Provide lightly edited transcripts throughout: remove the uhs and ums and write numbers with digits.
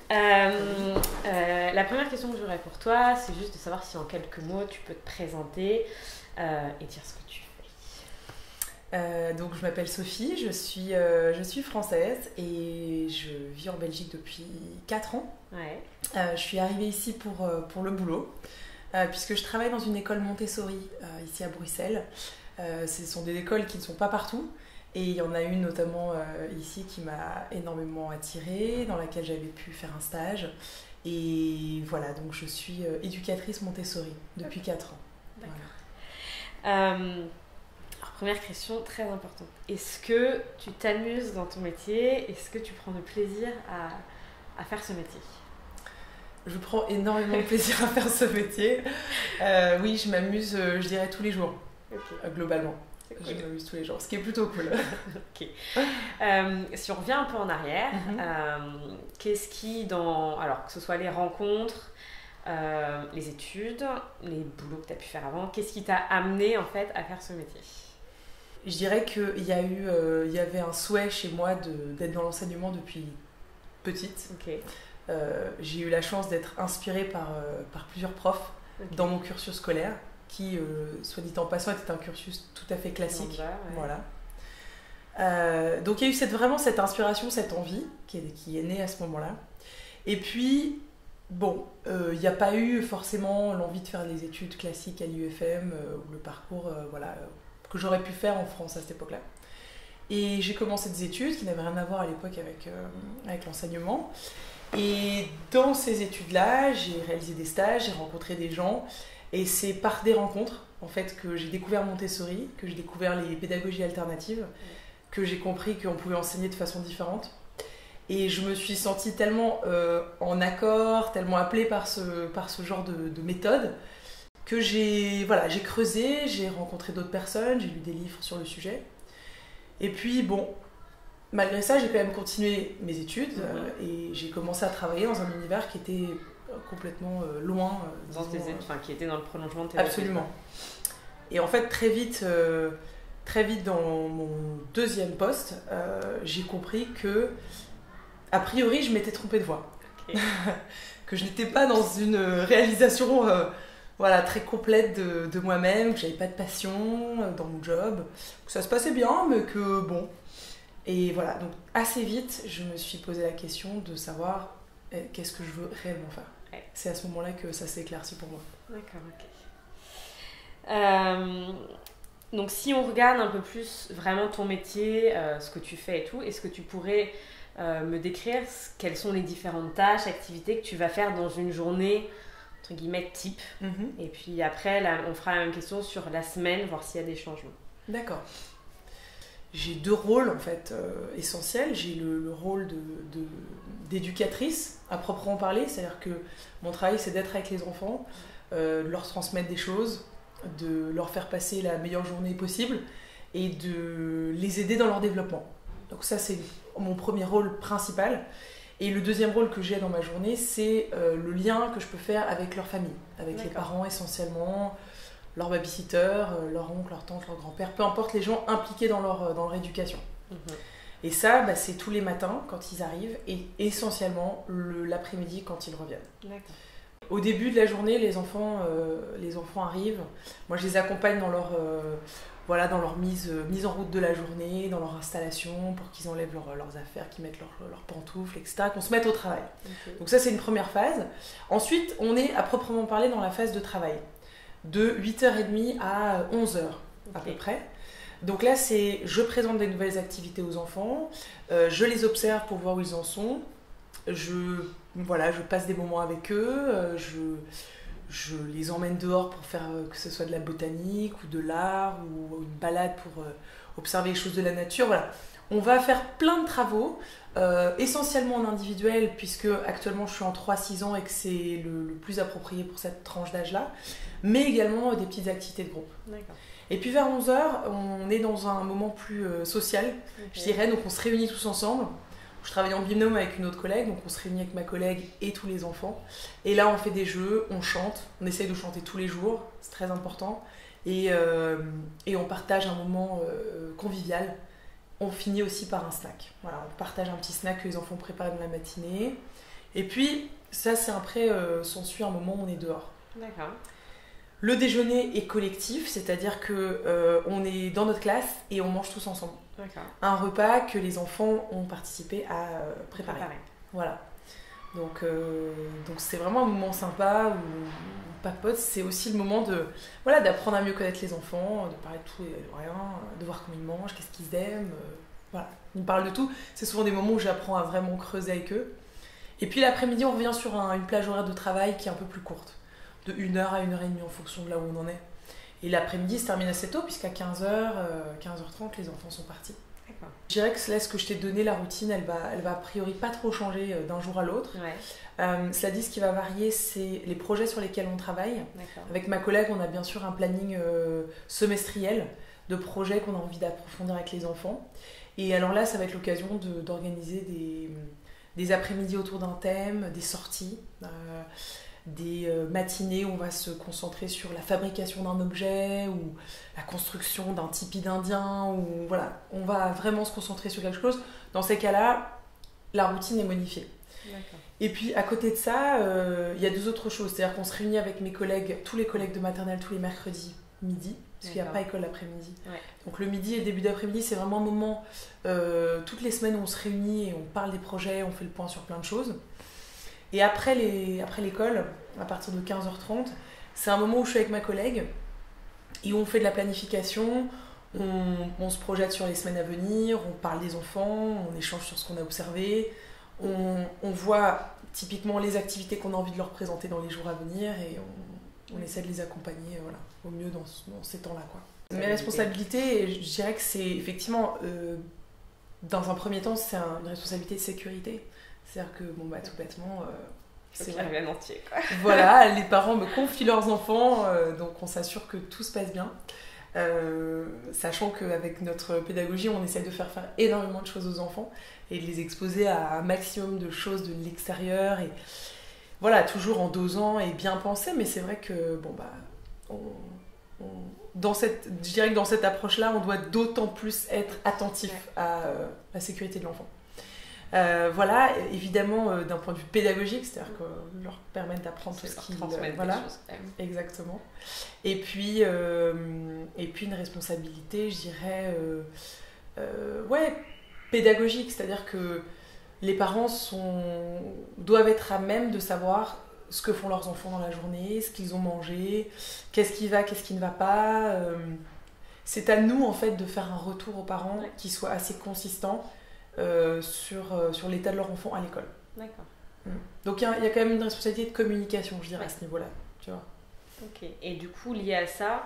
La première question que j'aurais pour toi, c'est juste de savoir si en quelques mots tu peux te présenter et dire ce que tu fais. Donc je m'appelle Sophie, je suis française et je vis en Belgique depuis 4 ans. Ouais. Je suis arrivée ici pour le boulot, puisque je travaille dans une école Montessori ici à Bruxelles. Ce sont des écoles qui ne sont pas partout. Et il y en a une notamment ici qui m'a énormément attirée, dans laquelle j'avais pu faire un stage. Et voilà, donc je suis éducatrice Montessori depuis 4 ans. D'accord. Voilà. Alors, première question très importante. Est-ce que tu t'amuses dans ton métier? Est-ce que tu prends du plaisir à faire ce métier? Je prends énormément de plaisir à faire ce métier. Oui, je m'amuse, je dirais, tous les jours, globalement. Cool. Je m'amuse tous les jours, ce qui est plutôt cool. Ok. Si on revient un peu en arrière, qu'est-ce qui, alors que ce soit les rencontres, les études, les boulots que tu as pu faire avant, qu'est-ce qui t'a amené en fait à faire ce métier? Je dirais qu'il y avait un souhait chez moi d'être dans l'enseignement depuis petite. Ok. J'ai eu la chance d'être inspirée par plusieurs profs dans mon cursus scolaire, qui, soit dit en passant, était un cursus tout à fait classique. Voilà. Donc il y a eu vraiment cette inspiration, cette envie qui est née à ce moment-là. Et puis, bon, il n'y a pas eu forcément l'envie de faire des études classiques à l'IUFM ou le parcours que j'aurais pu faire en France à cette époque-là. Et j'ai commencé des études qui n'avaient rien à voir à l'époque avec l'enseignement. Et dans ces études-là, j'ai réalisé des stages, j'ai rencontré des gens. Et c'est par des rencontres, en fait, que j'ai découvert Montessori, que j'ai découvert les pédagogies alternatives, que j'ai compris qu'on pouvait enseigner de façon différente. Et je me suis sentie tellement en accord, tellement appelée par ce genre de méthode, que j'ai creusé, j'ai rencontré d'autres personnes, j'ai lu des livres sur le sujet. Et puis, bon, malgré ça, j'ai quand même continué mes études et j'ai commencé à travailler dans un univers qui était complètement loin. Dans tes études, qui était dans le prolongement de tes Absolument. études. Et en fait, très vite dans mon deuxième poste, j'ai compris que, a priori, je m'étais trompée de voie. Okay. Que je n'étais pas dans une réalisation très complète de moi-même, que j'avais pas de passion dans mon job, que ça se passait bien, mais que bon. Et voilà, donc assez vite, je me suis posé la question de savoir qu'est-ce que je veux réellement faire. Ouais. C'est à ce moment-là que ça s'est éclairci pour moi. D'accord, ok. Donc si on regarde un peu plus vraiment ton métier, ce que tu fais et tout, est-ce que tu pourrais me décrire quelles sont les différentes tâches, activités que tu vas faire dans une journée, entre guillemets, type? Et puis après, là, on fera la même question sur la semaine, voir s'il y a des changements. D'accord. J'ai 2 rôles en fait essentiels. J'ai le rôle d'éducatrice à proprement parler, c'est-à-dire que mon travail c'est d'être avec les enfants, de leur transmettre des choses, de leur faire passer la meilleure journée possible et de les aider dans leur développement. Donc ça c'est mon premier rôle principal. Et le deuxième rôle que j'ai dans ma journée, c'est le lien que je peux faire avec leur famille, avec les parents essentiellement, leur babysitter, leur oncle, leur tante, leur grand-père, peu importe les gens impliqués dans leur éducation. Et ça, c'est tous les matins quand ils arrivent et essentiellement l'après-midi quand ils reviennent. D'accord. Au début de la journée, les enfants arrivent. Moi, je les accompagne dans leur mise en route de la journée, dans leur installation, pour qu'ils enlèvent leurs affaires, qu'ils mettent leurs pantoufles, etc., qu'on se mette au travail. Okay. Donc ça, c'est une première phase. Ensuite, on est à proprement parler dans la phase de travail, de 8h30 à 11h à peu près. Donc là, je présente des nouvelles activités aux enfants, je les observe pour voir où ils en sont, je passe des moments avec eux, je les emmène dehors pour faire que ce soit de la botanique ou de l'art ou une balade pour observer les choses de la nature. Voilà. On va faire plein de travaux, essentiellement en individuel, puisque actuellement je suis en 3-6 ans et que c'est le plus approprié pour cette tranche d'âge-là, mais également des petites activités de groupe. D'accord. Et puis vers 11h, on est dans un moment plus social, je dirais, donc on se réunit tous ensemble. Je travaille en binôme avec une autre collègue, donc on se réunit avec ma collègue et tous les enfants. Et là, on fait des jeux, on chante, on essaye de chanter tous les jours, c'est très important. Et on partage un moment convivial. On finit aussi par un snack. Voilà, on partage un petit snack que les enfants préparent dans la matinée. Et puis, ça, c'est après, s'ensuit un moment où on est dehors. D'accord. Le déjeuner est collectif, c'est-à-dire que on est dans notre classe et on mange tous ensemble. D'accord. Un repas que les enfants ont participé à préparer. Voilà. Donc c'est vraiment un moment sympa où on papote. C'est aussi le moment d'apprendre à mieux connaître les enfants, de parler de tout et de rien, de voir comment ils mangent, qu'est-ce qu'ils aiment. Voilà. Ils me parlent de tout. C'est souvent des moments où j'apprends à vraiment creuser avec eux. Et puis l'après-midi, on revient sur une plage horaire de travail qui est un peu plus courte, de 1h à 1h30 en fonction de là où on en est. Et l'après-midi se termine assez tôt, puisqu'à 15h, 15h30, les enfants sont partis. D'accord. Je dirais que là, ce que je t'ai donné, la routine, elle va a priori pas trop changer d'un jour à l'autre. Ouais. Cela dit, ce qui va varier, c'est les projets sur lesquels on travaille. D'accord. Avec ma collègue, on a bien sûr un planning semestriel de projets qu'on a envie d'approfondir avec les enfants. Et alors là, ça va être l'occasion d'organiser des après-midi autour d'un thème, des sorties, des matinées où on va se concentrer sur la fabrication d'un objet ou la construction d'un tipi d'Indien, ou voilà, on va vraiment se concentrer sur quelque chose. Dans ces cas-là, la routine est modifiée. D'accord. Et puis à côté de ça, il y a 2 autres choses, c'est-à-dire qu'on se réunit avec mes collègues, tous les collègues de maternelle, tous les mercredis midi, parce qu'il n'y a pas école l'après-midi. Ouais. Donc le midi et le début d'après-midi, c'est vraiment un moment, toutes les semaines où on se réunit et on parle des projets, on fait le point sur plein de choses. Et après l'école, à partir de 15h30, c'est un moment où je suis avec ma collègue et où on fait de la planification, on se projette sur les semaines à venir, on parle des enfants, on échange sur ce qu'on a observé, on voit typiquement les activités qu'on a envie de leur présenter dans les jours à venir et on essaie de les accompagner au mieux dans ces temps-là, quoi. Mes responsabilités, je dirais que c'est effectivement, dans un premier temps, c'est une responsabilité de sécurité. C'est-à-dire que, tout bêtement, c'est vrai. Bien entier, quoi. Voilà, les parents me confient leurs enfants, donc on s'assure que tout se passe bien. Sachant qu'avec notre pédagogie, on essaie de faire énormément de choses aux enfants et de les exposer à un maximum de choses de l'extérieur. Et voilà, toujours en dosant et bien pensé, mais c'est vrai que, je dirais que dans cette approche-là, on doit d'autant plus être attentif à la sécurité de l'enfant. Voilà, évidemment d'un point de vue pédagogique, c'est-à-dire que leur permettre d'apprendre tout ce qu'ils voilà, exactement. Et puis une responsabilité, je dirais pédagogique, c'est-à-dire que les parents doivent être à même de savoir ce que font leurs enfants dans la journée, ce qu'ils ont mangé, qu'est-ce qui va, qu'est-ce qui ne va pas. C'est à nous en fait de faire un retour aux parents qui soit assez consistant sur l'état de leur enfant à l'école. D'accord. Donc il y a quand même une responsabilité de communication, je dirais, à ce niveau-là. Tu vois. Ok. Et du coup, lié à ça,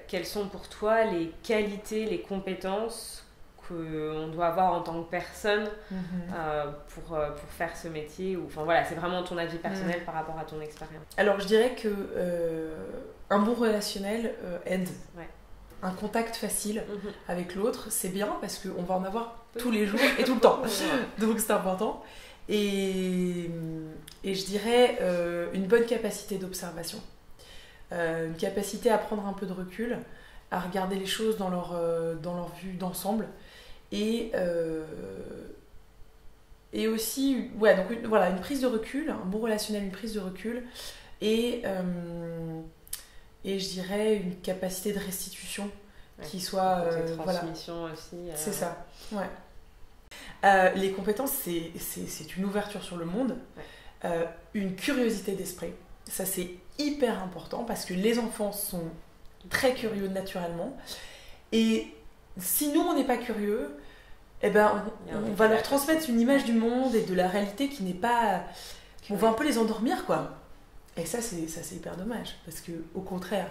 quelles sont pour toi les qualités, les compétences qu'on doit avoir en tant que personne pour faire ce métier c'est vraiment ton avis personnel par rapport à ton expérience. Alors je dirais que un bon relationnel aide. Ouais. Un contact facile avec l'autre, c'est bien parce qu'on va en avoir tous les jours et tout le temps. Donc c'est important. Et je dirais une bonne capacité d'observation. Une capacité à prendre un peu de recul, à regarder les choses dans leur vue d'ensemble. Et aussi, donc une prise de recul, un bon relationnel, une prise de recul. Et je dirais une capacité de restitution qui soit transmission aussi. C'est ça. Les compétences, c'est une ouverture sur le monde, une curiosité d'esprit. Ça, c'est hyper important parce que les enfants sont très curieux naturellement. Et si nous, on n'est pas curieux, on va leur transmettre une image du monde et de la réalité qui n'est pas... On va un peu les endormir, quoi. Et ça, c'est hyper dommage. Parce qu'au contraire,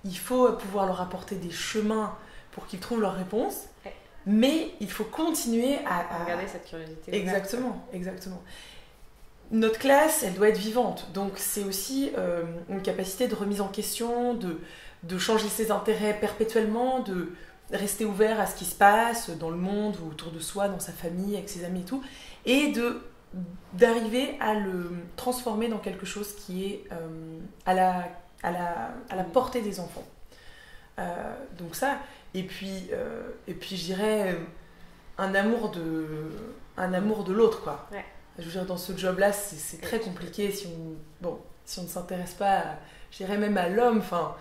il faut pouvoir leur apporter des chemins pour qu'ils trouvent leurs réponses. Mais il faut continuer à regarder cette curiosité. Exactement. Notre classe, elle doit être vivante. Donc c'est aussi une capacité de remise en question, de changer ses intérêts perpétuellement, de rester ouvert à ce qui se passe dans le monde ou autour de soi, dans sa famille, avec ses amis et tout. Et d'arriver à le transformer dans quelque chose qui est à la portée des enfants. Donc ça, et puis je dirais un amour de l'autre, quoi. Je veux dire, dans ce job-là, c'est très compliqué si on ne s'intéresse pas, je dirais même à l'homme, enfin,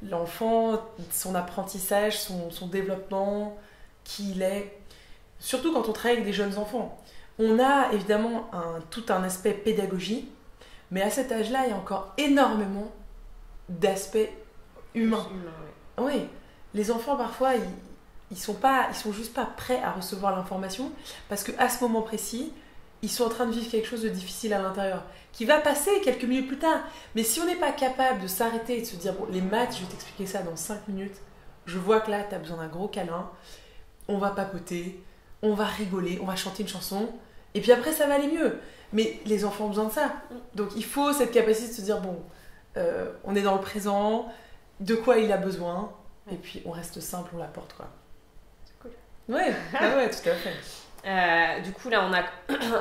l'enfant, son apprentissage, son développement, qui il est. Surtout quand on travaille avec des jeunes enfants. On a évidemment tout un aspect pédagogie, mais à cet âge-là, il y a encore énormément d'aspects humains. Oui, les enfants, parfois, ils sont juste pas prêts à recevoir l'information, parce qu'à ce moment précis, ils sont en train de vivre quelque chose de difficile à l'intérieur, qui va passer quelques minutes plus tard. Mais si on n'est pas capable de s'arrêter et de se dire, bon, les maths, je vais t'expliquer ça dans 5 minutes, je vois que là, tu as besoin d'un gros câlin, on va papoter, on va rigoler, on va chanter une chanson, et puis après, ça va aller mieux. Mais les enfants ont besoin de ça. Donc, il faut cette capacité de se dire, bon, on est dans le présent, de quoi il a besoin, et puis on reste simple, on l'apporte, quoi. C'est cool. Ouais, tout à fait. Du coup, là, on a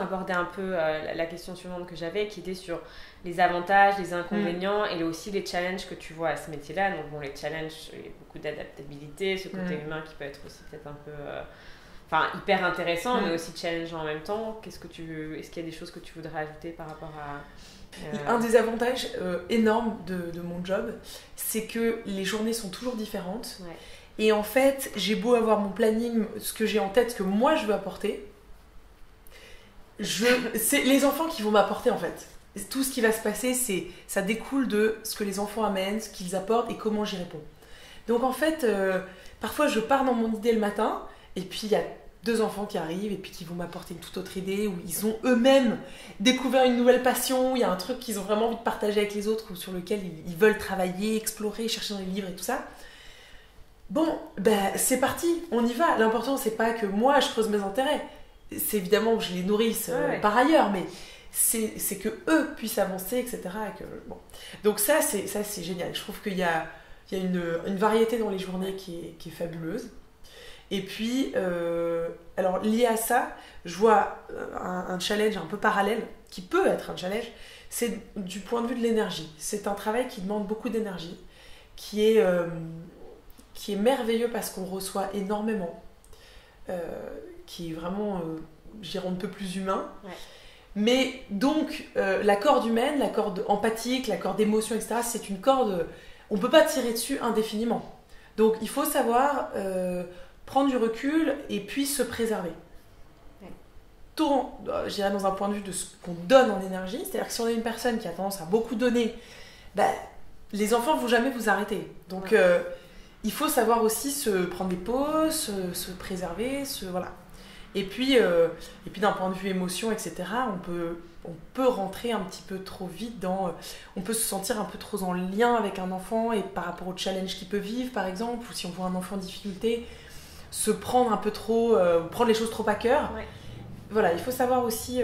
abordé un peu la question suivante que j'avais, qui était sur les avantages, les inconvénients et aussi les challenges que tu vois à ce métier-là. Donc, bon, les challenges, il y a beaucoup d'adaptabilité, ce côté humain qui peut être aussi peut-être un peu... hyper intéressant, mais aussi challengeant en même temps. Est-ce qu'il y a des choses que tu voudrais ajouter par rapport à... Un des avantages énormes de mon job, c'est que les journées sont toujours différentes. Ouais. Et en fait, j'ai beau avoir mon planning, ce que j'ai en tête, ce que moi je veux apporter, c'est les enfants qui vont m'apporter en fait. Tout ce qui va se passer, ça découle de ce que les enfants amènent, ce qu'ils apportent et comment j'y réponds. Donc en fait, parfois je pars dans mon idée le matin, et puis il y a 2 enfants qui arrivent et puis qui vont m'apporter une toute autre idée, où ils ont eux-mêmes découvert une nouvelle passion, il y a un truc qu'ils ont vraiment envie de partager avec les autres, ou sur lequel ils veulent travailler, explorer, chercher dans les livres et tout ça. Bon, c'est parti, on y va. L'important, c'est pas que moi, je creuse mes intérêts. C'est évidemment que je les nourrisse par ailleurs, mais c'est que eux puissent avancer, etc. Et que, bon. Donc ça, c'est génial. Je trouve qu'il y a une variété dans les journées qui est fabuleuse. Et puis, alors lié à ça, je vois un challenge un peu parallèle, qui peut être un challenge, c'est du point de vue de l'énergie. C'est un travail qui demande beaucoup d'énergie, qui est merveilleux parce qu'on reçoit énormément, qui est vraiment, je dirais, on ne peut plus humain. Ouais. Mais donc, la corde humaine, la corde empathique, la corde d'émotion, etc., c'est une corde, on ne peut pas tirer dessus indéfiniment. Donc, il faut savoir prendre du recul et puis se préserver. Ouais. Tout, je dirais, dans un point de vue de ce qu'on donne en énergie, c'est-à-dire que si on est une personne qui a tendance à beaucoup donner, les enfants ne vont jamais vous arrêter. Donc, il faut savoir aussi se prendre des pauses, se préserver, voilà. Et puis d'un point de vue émotion, etc., on peut rentrer un petit peu trop vite on peut se sentir un peu trop en lien avec un enfant et par rapport au challenge qu'il peut vivre, par exemple, ou si on voit un enfant en difficulté, se prendre un peu trop, prendre les choses trop à cœur. Ouais. Voilà, il faut savoir aussi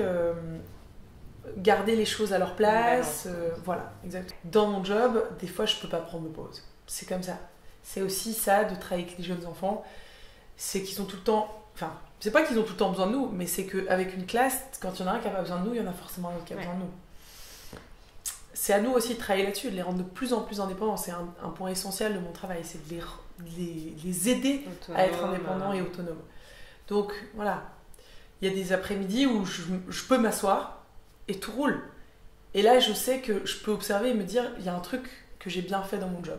garder les choses à leur place. Voilà, exactement. Dans mon job, des fois, je peux pas prendre de pause. C'est comme ça. C'est aussi ça de travailler avec les jeunes enfants, c'est qu'ils ont tout le temps, enfin, c'est pas qu'ils ont tout le temps besoin de nous, mais c'est qu'avec une classe, quand il y en a un qui n'a pas besoin de nous, il y en a forcément un autre qui a besoin de nous. C'est à nous aussi de travailler là-dessus, de les rendre de plus en plus indépendants. C'est un point essentiel de mon travail, c'est de les aider à être indépendants et autonomes. Donc voilà, il y a des après-midi où je peux m'asseoir et tout roule. Et là, je sais que je peux observer et me dire, il y a un truc que j'ai bien fait dans mon job.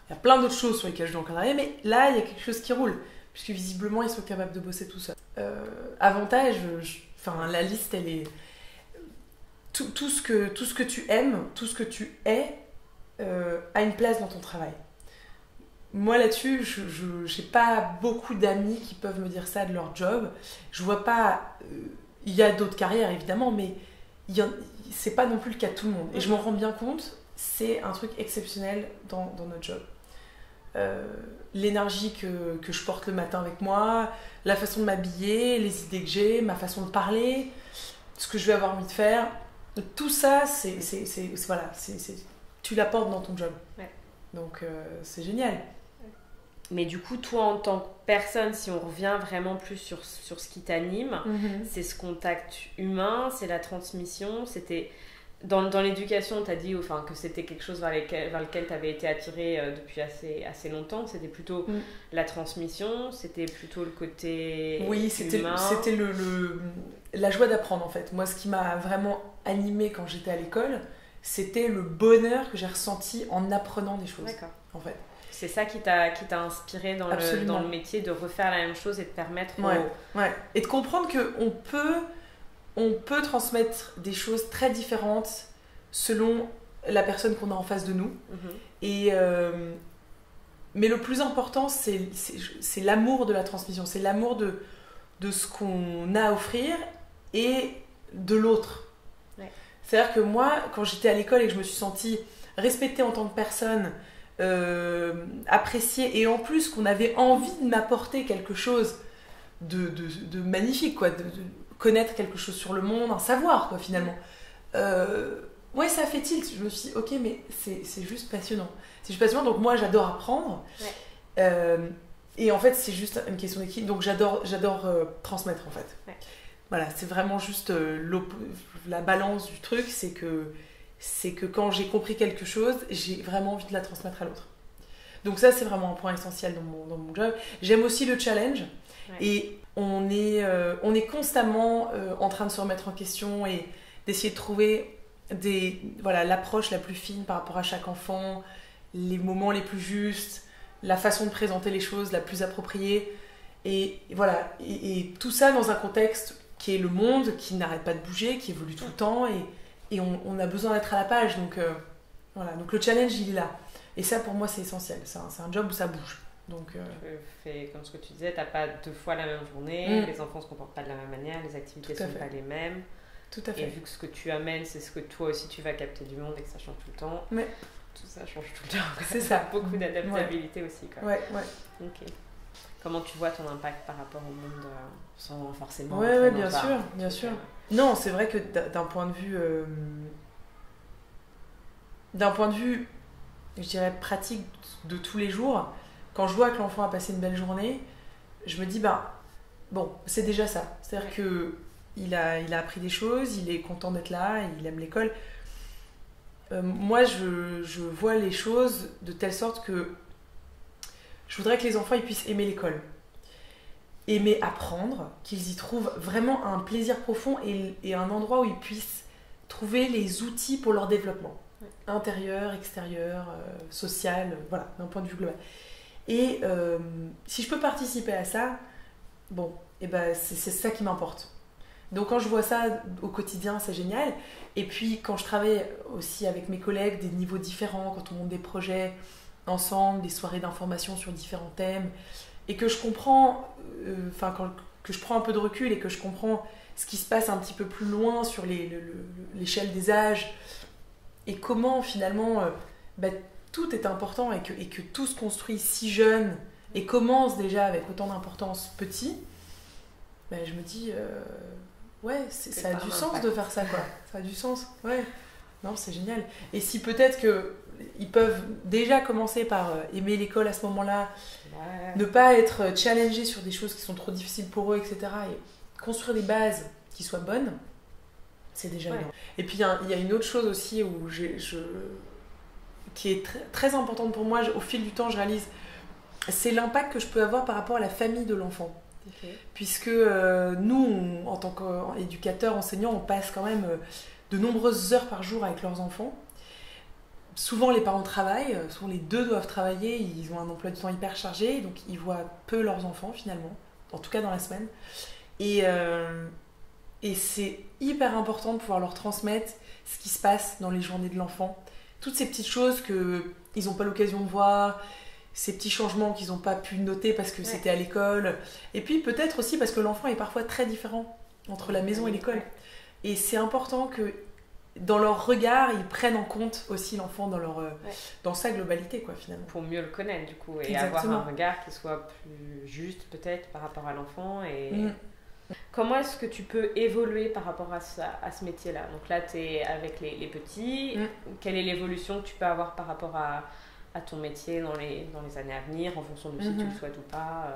Il y a plein d'autres choses sur lesquelles je dois encore travailler, mais là, il y a quelque chose qui roule, puisque visiblement, ils sont capables de bosser tout seuls. Avantage, la liste, elle est... Tout ce que tu aimes, tout ce que tu es, a une place dans ton travail. Moi, là-dessus, je n'ai pas beaucoup d'amis qui peuvent me dire ça de leur job. Je vois pas... Il y a d'autres carrières, évidemment, mais c'est pas non plus le cas de tout le monde. Et je m'en rends bien compte, c'est un truc exceptionnel dans notre job. L'énergie que je porte le matin avec moi, la façon de m'habiller, les idées que j'ai, ma façon de parler, ce que je vais avoir envie de faire, tout ça, tu l'apportes dans ton job. Ouais. Donc c'est génial. Mais du coup, toi en tant que personne, si on revient vraiment plus sur ce qui t'anime, c'est ce contact humain, c'est la transmission, c'était Dans l'éducation, tu as dit enfin, que c'était quelque chose vers lequel tu avais été attirée depuis assez longtemps. C'était plutôt la transmission, c'était plutôt le côté c'était la joie d'apprendre en fait. Moi, ce qui m'a vraiment animée quand j'étais à l'école, c'était le bonheur que j'ai ressenti en apprenant des choses. D'accord. En fait. C'est ça qui t'a inspiré dans le métier, de refaire la même chose et de permettre Et de comprendre qu'on peut transmettre des choses très différentes selon la personne qu'on a en face de nous. Mais le plus important, c'est l'amour de la transmission, c'est l'amour de ce qu'on a à offrir et de l'autre. C'est-à-dire que moi, quand j'étais à l'école et que je me suis sentie respectée en tant que personne, appréciée, et en plus qu'on avait envie de m'apporter quelque chose de magnifique, quoi, de connaître quelque chose sur le monde, un savoir, quoi, finalement. Ouais, ça fait tilt. Je me suis dit, ok, mais c'est juste passionnant. C'est juste passionnant, donc moi j'adore apprendre. Et en fait, c'est juste une question d'équilibre. Donc j'adore transmettre, en fait. Voilà, c'est vraiment juste la balance du truc, c'est que quand j'ai compris quelque chose, j'ai vraiment envie de la transmettre à l'autre. Donc ça, c'est vraiment un point essentiel dans mon job. J'aime aussi le challenge. Et on est constamment en train de se remettre en question et d'essayer de trouver l'approche la plus fine par rapport à chaque enfant, les moments les plus justes, la façon de présenter les choses la plus appropriée. Et voilà, et tout ça dans un contexte qui est le monde, qui n'arrête pas de bouger, qui évolue tout le temps, et on a besoin d'être à la page. Donc voilà, donc le challenge, il est là. Et ça, pour moi, c'est essentiel. C'est un job où ça bouge. Donc, Tu fais comme ce que tu disais, tu n'as pas 2 fois la même journée, les enfants ne se comportent pas de la même manière, les activités ne sont pas les mêmes. Tout à fait. Et vu que ce que tu amènes, c'est ce que toi aussi tu vas capter du monde et que ça change tout le temps, tout ça change tout le temps. C'est ça. Beaucoup d'adaptabilité aussi. Quoi. Ouais. Ok. Comment tu vois ton impact par rapport au monde sans forcément... Ouais, bien sûr. Non, c'est vrai que d'un point de vue, je dirais, pratique de tous les jours, quand je vois que l'enfant a passé une belle journée, je me dis, bon, c'est déjà ça. C'est-à-dire qu'il a appris des choses, il est content d'être là, il aime l'école. Moi, je vois les choses de telle sorte que je voudrais que les enfants ils puissent aimer l'école, aimer apprendre, qu'ils y trouvent vraiment un plaisir profond et un endroit où ils puissent trouver les outils pour leur développement, intérieur, extérieur, social, voilà, d'un point de vue global. Et si je peux participer à ça, bon, c'est ça qui m'importe. Donc quand je vois ça au quotidien, c'est génial. Et puis quand je travaille aussi avec mes collègues des niveaux différents, quand on monte des projets ensemble, des soirées d'information sur différents thèmes, et que je comprends, que je prends un peu de recul et que je comprends ce qui se passe un petit peu plus loin sur l'échelle des âges, et comment finalement tout est important et que tout se construit si jeune et commence déjà avec autant d'importance petit, je me dis ça a du sens de faire ça, quoi. Ça a du sens, non, c'est génial. Et si peut-être qu'ils peuvent déjà commencer par aimer l'école à ce moment-là, ne pas être challengés sur des choses qui sont trop difficiles pour eux, etc., et construire des bases qui soient bonnes, c'est déjà énorme. Et puis il y a une autre chose aussi qui est très, très importante pour moi, au fil du temps je réalise, c'est l'impact que je peux avoir par rapport à la famille de l'enfant. Puisque nous, en tant qu'éducateurs, enseignants, on passe quand même de nombreuses heures par jour avec leurs enfants. Souvent les parents travaillent, souvent les deux doivent travailler, ils ont un emploi du temps hyper chargé, donc ils voient peu leurs enfants finalement, en tout cas dans la semaine. Et c'est hyper important de pouvoir leur transmettre ce qui se passe dans les journées de l'enfant. Toutes ces petites choses qu'ils n'ont pas l'occasion de voir, ces petits changements qu'ils n'ont pas pu noter parce que c'était à l'école. Et puis peut-être aussi parce que l'enfant est parfois très différent entre la maison et l'école. Et c'est important que dans leur regard, ils prennent en compte aussi l'enfant dans sa globalité, quoi, finalement. Pour mieux le connaître, du coup, et avoir un regard qui soit plus juste, peut-être, par rapport à l'enfant. Comment est-ce que tu peux évoluer par rapport à ce métier-là? Donc là, tu es avec les petits. Quelle est l'évolution que tu peux avoir par rapport à ton métier dans les années à venir, en fonction de si tu le souhaites ou pas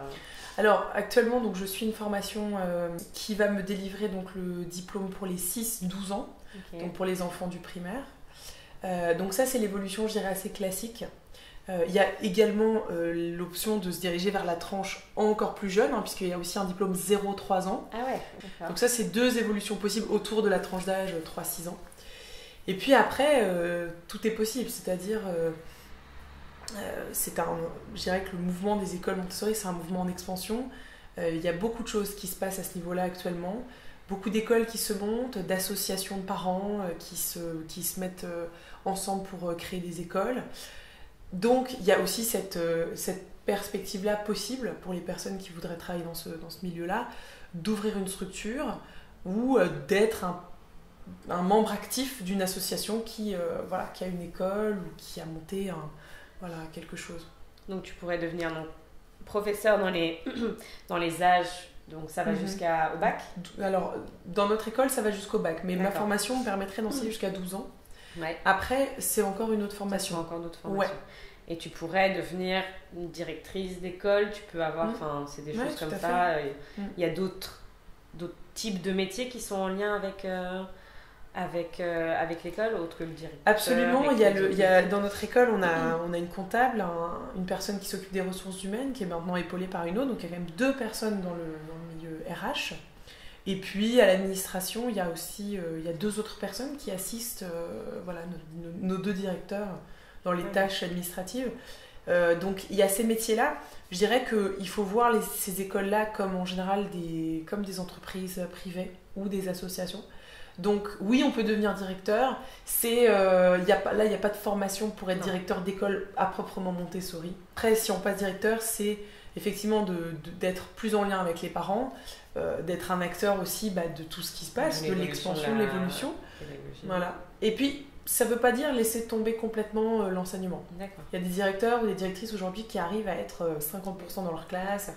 Alors, actuellement, donc, je suis une formation qui va me délivrer donc, le diplôme pour les 6-12 ans, donc pour les enfants du primaire. Donc ça, c'est l'évolution, je dirais, assez classique. Il y a également l'option de se diriger vers la tranche encore plus jeune, hein, puisqu'il y a aussi un diplôme 0-3 ans. Ah ouais, d'accord. Donc ça, c'est 2 évolutions possibles autour de la tranche d'âge 3-6 ans. Et puis après, tout est possible, c'est-à-dire, je dirais que le mouvement des écoles Montessori, c'est un mouvement en expansion. Il y a beaucoup de choses qui se passent à ce niveau-là actuellement. Beaucoup d'écoles qui se montent, d'associations de parents qui se mettent ensemble pour créer des écoles. Donc il y a aussi cette perspective-là possible pour les personnes qui voudraient travailler dans ce milieu-là, d'ouvrir une structure ou d'être un membre actif d'une association qui a une école ou qui a monté quelque chose. Donc tu pourrais devenir professeur dans les âges, donc ça va jusqu'au bac? Alors dans notre école ça va jusqu'au bac, mais ma formation me permettrait d'enseigner jusqu'à 12 ans. Ouais. Après, c'est encore une autre formation. C'est encore une autre formation. Ouais. Et tu pourrais devenir une directrice d'école, tu peux avoir, c'est des choses comme ça. Il y a d'autres types de métiers qui sont en lien avec l'école, autre que le directeur. Absolument, dans notre école, on a une comptable, une personne qui s'occupe des ressources humaines, qui est maintenant épaulée par une autre, donc il y a quand même 2 personnes dans le milieu RH. Et puis à l'administration, il y a aussi 2 autres personnes qui assistent nos 2 directeurs dans les tâches administratives. Donc il y a ces métiers-là. Je dirais qu'il faut voir ces écoles-là comme en général comme des entreprises privées ou des associations. Donc oui, on peut devenir directeur. Il n'y a pas de formation pour être directeur d'école à proprement Montessori. Après, si on passe directeur, c'est effectivement d'être plus en lien avec les parents, d'être un acteur aussi de tout ce qui se passe, de l'expansion, de l'évolution. Voilà. Et puis, ça ne veut pas dire laisser tomber complètement l'enseignement. D'accord. Il y a des directeurs ou des directrices aujourd'hui qui arrivent à être 50% dans leur classe.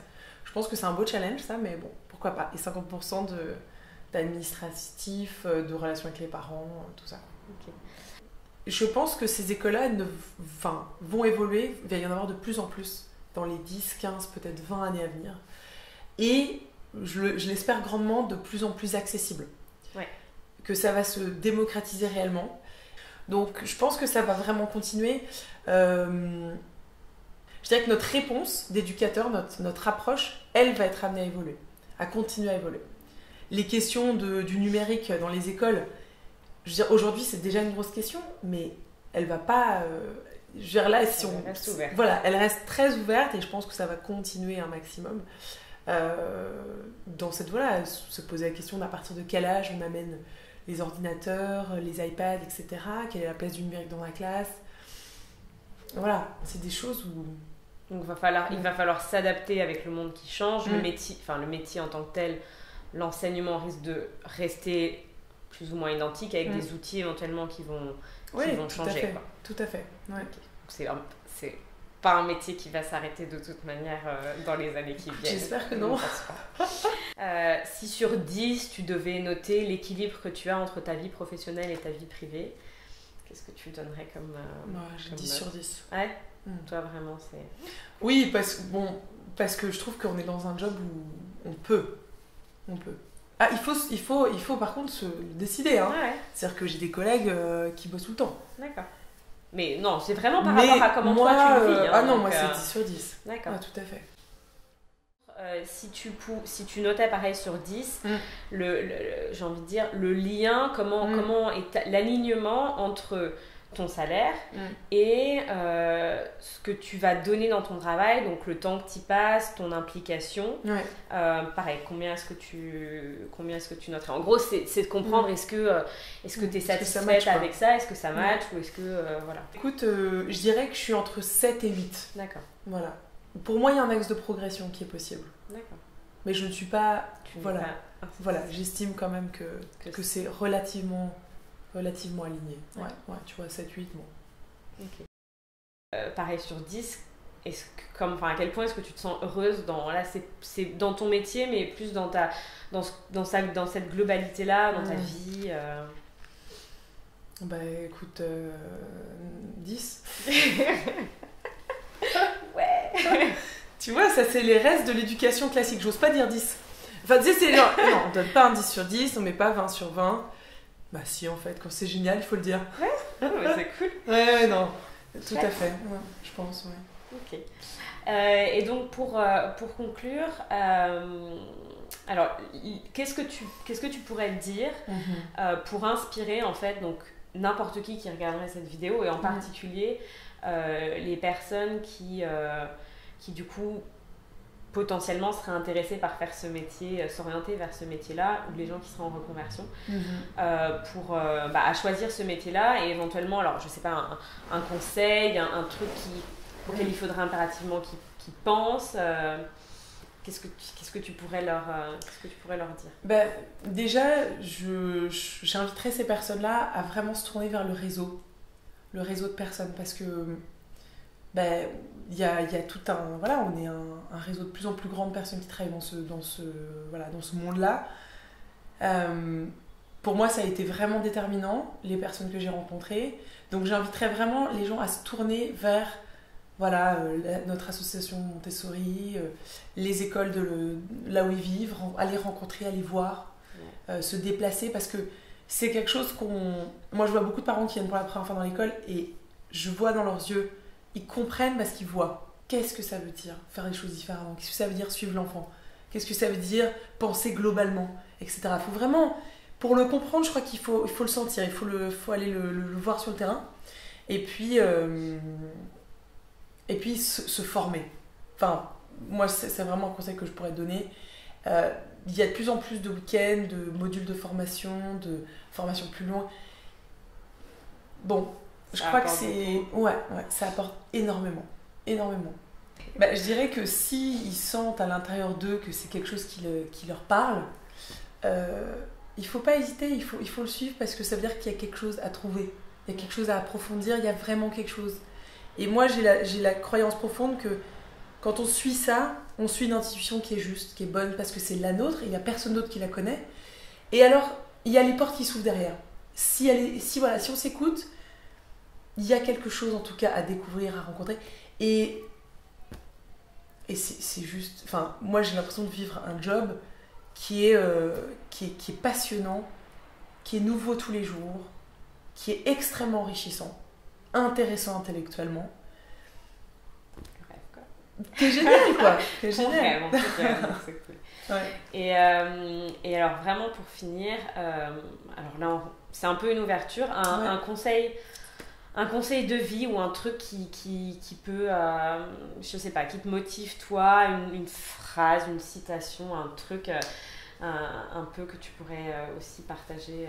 Je pense que c'est un beau challenge, ça, mais bon, pourquoi pas. Et 50% d'administratif, de relations avec les parents, tout ça. Okay. Je pense que ces écoles-là vont évoluer, il va y en avoir de plus en plus dans les 10, 15, peut-être 20 années à venir. Et je l'espère grandement de plus en plus accessible. Ouais. Que ça va se démocratiser réellement. Donc je pense que ça va vraiment continuer. Je dirais que notre réponse d'éducateur, notre approche, elle va être amenée à évoluer, à continuer à évoluer. Les questions du numérique dans les écoles, je veux dire, aujourd'hui c'est déjà une grosse question, mais elle va pas... je veux dire, là, elle reste ouverte. Voilà, elle reste très ouverte et je pense que ça va continuer un maximum. Dans cette voie-là, se poser la question d'à partir de quel âge on amène les ordinateurs, les iPads, etc. Quelle est la place du numérique dans la classe? Voilà, c'est des choses où... Donc il va falloir s'adapter avec le monde qui change. Le métier en tant que tel, l'enseignement risque de rester plus ou moins identique avec des outils éventuellement qui vont changer. Tout à fait. Ouais. Okay. C'est pas un métier qui va s'arrêter de toute manière dans les années qui viennent. J'espère que non. Si sur 10, tu devais noter l'équilibre que tu as entre ta vie professionnelle et ta vie privée, qu'est-ce que tu donnerais comme... j'ai 10 sur 10. Ouais. Toi, vraiment, c'est... Oui, parce que je trouve qu'on est dans un job où on peut. Ah, il faut par contre se décider. Hein. Ouais. C'est-à-dire que j'ai des collègues qui bossent tout le temps. D'accord. Mais non, c'est vraiment par rapport à comment toi tu le vis. Hein, moi c'est 10 sur 10. D'accord. Ah, tout à fait. Si tu notais pareil sur 10, j'ai envie de dire, le lien, comment est l'alignement entre ton salaire et ce que tu vas donner dans ton travail, donc le temps que tu y passes, ton implication. Ouais. Pareil, combien est-ce que tu noterais? En gros, c'est de comprendre est-ce que tu es satisfaite avec ça, est-ce que ça match ou est-ce que voilà. Écoute, je dirais que je suis entre 7 et 8. D'accord. Voilà. Pour moi, il y a un axe de progression qui est possible. D'accord. Mais je ne suis pas... Voilà, j'estime quand même que c'est relativement aligné. Ouais, tu vois, 7-8, bon. Okay. Pareil sur 10, à quel point est-ce que tu te sens heureuse c'est dans ton métier, mais plus dans cette globalité-là, dans ta vie Bah écoute, 10. Tu vois, ça c'est les restes de l'éducation classique. J'ose pas dire 10. Enfin, tu sais, c'est genre, non, on donne pas un 10 sur 10, on met pas 20 sur 20. Bah si, en fait, quand c'est génial, il faut le dire. Ouais, c'est cool. Ouais, non, tout à fait, ouais, je pense, ouais. Ok. Et donc, pour conclure, alors, qu'est-ce que tu pourrais dire pour inspirer, en fait, donc, n'importe qui regarderait cette vidéo, et en particulier les personnes qui du coup potentiellement seraient intéressées par faire ce métier, s'orienter vers ce métier-là, ou les gens qui seraient en reconversion, pour à choisir ce métier-là, et éventuellement, alors je sais pas, un conseil, un truc auquel il faudrait impérativement qu'ils pensent. Qu'est-ce que tu pourrais leur dire? Ben, déjà, j'inviterais ces personnes-là à vraiment se tourner vers le réseau de personnes, parce que ben, il y a tout un... Voilà, on est un réseau de plus en plus grand de personnes qui travaillent dans ce monde-là. Pour moi, ça a été vraiment déterminant, les personnes que j'ai rencontrées. Donc j'inviterais vraiment les gens à se tourner vers notre association Montessori, les écoles de là où ils vivent, aller rencontrer, aller voir, se déplacer, parce que c'est quelque chose Moi, je vois beaucoup de parents qui viennent pour la première fois dans l'école, et je vois dans leurs yeux, ils comprennent parce qu'ils voient. Qu'est-ce que ça veut dire faire les choses différemment? Qu'est-ce que ça veut dire suivre l'enfant? Qu'est-ce que ça veut dire penser globalement, etc. Il faut vraiment, pour le comprendre, je crois qu'il faut le sentir, il faut aller le voir sur le terrain, et puis se former. Enfin, moi, c'est vraiment un conseil que je pourrais donner. Il y a de plus en plus de week-ends, de modules de formation plus loin. Bon, je crois que c'est... Ouais, ça apporte énormément. Bah, je dirais que s'ils sentent à l'intérieur d'eux que c'est quelque chose qui leur parle, il faut pas hésiter, il faut le suivre, parce que ça veut dire qu'il y a quelque chose à trouver. Il y a quelque chose à approfondir, il y a vraiment quelque chose. Et moi, j'ai la croyance profonde que quand on suit ça, on suit une intuition qui est juste, qui est bonne, parce que c'est la nôtre, et il n'y a personne d'autre qui la connaît. Et alors, il y a les portes qui s'ouvrent derrière. Si on s'écoute, il y a quelque chose, en tout cas, à découvrir, à rencontrer. Et c'est juste... Enfin, moi, j'ai l'impression de vivre un job qui est passionnant, qui est nouveau tous les jours, qui est extrêmement enrichissant, intéressant intellectuellement. T'es génial, quoi. T'es génial. C'est cool. Ouais. Et alors vraiment pour finir, alors là c'est un peu une ouverture, un conseil de vie, ou un truc qui peut, je sais pas, qui te motive toi, une phrase, une citation, un truc un peu que tu pourrais aussi partager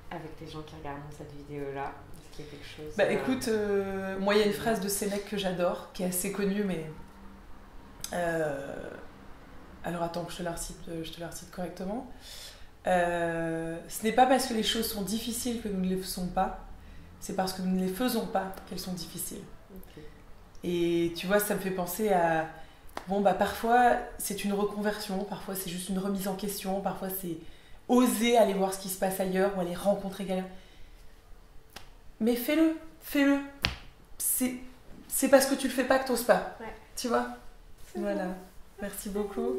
avec les gens qui regardent cette vidéo-là. Est-ce qu'il y a quelque chose écoute, moi il y a une phrase de Sénèque que j'adore, qui est assez connue, mais... alors attends que je te la recite correctement. Ce n'est pas parce que les choses sont difficiles que nous ne les faisons pas, c'est parce que nous ne les faisons pas qu'elles sont difficiles. Okay. Et tu vois, ça me fait penser à... parfois c'est une reconversion, parfois c'est juste une remise en question, parfois c'est oser aller voir ce qui se passe ailleurs, ou aller rencontrer quelqu'un. Mais fais-le. C'est parce que tu le fais pas que t'oses pas. Ouais. Tu vois? Voilà. Merci beaucoup.